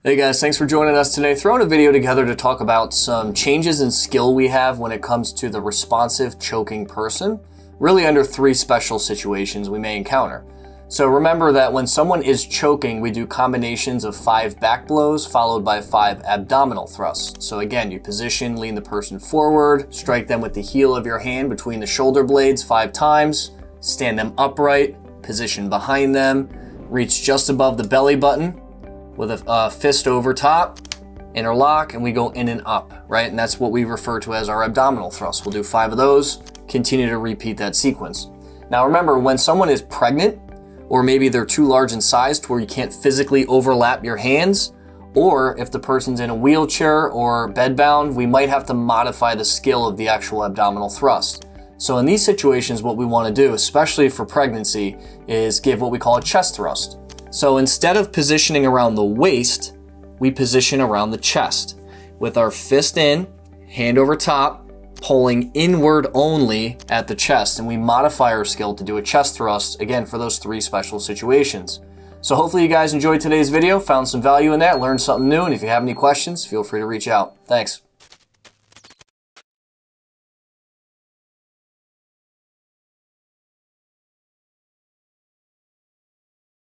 Hey guys, thanks for joining us today. Throwing a video together to talk about some changes in skill we have when it comes to the responsive choking person, really under 3 special situations we may encounter. So remember that when someone is choking, we do combinations of 5 back blows followed by 5 abdominal thrusts. So again, you position, lean the person forward, strike them with the heel of your hand between the shoulder blades 5 times, stand them upright, position behind them, reach just above the belly button, with a fist over top, interlock, and we go in and up, right? And that's what we refer to as our abdominal thrust. We'll do 5 of those, continue to repeat that sequence. Now remember, when someone is pregnant, or maybe they're too large in size to where you can't physically overlap your hands, or if the person's in a wheelchair or bedbound, we might have to modify the skill of the actual abdominal thrust. So in these situations, what we want to do, especially for pregnancy, is give what we call a chest thrust. So instead of positioning around the waist, we position around the chest with our fist in, hand over top, pulling inward only at the chest. And we modify our skill to do a chest thrust, again, for those 3 special situations. So hopefully you guys enjoyed today's video, found some value in that, learned something new. And if you have any questions, feel free to reach out. Thanks.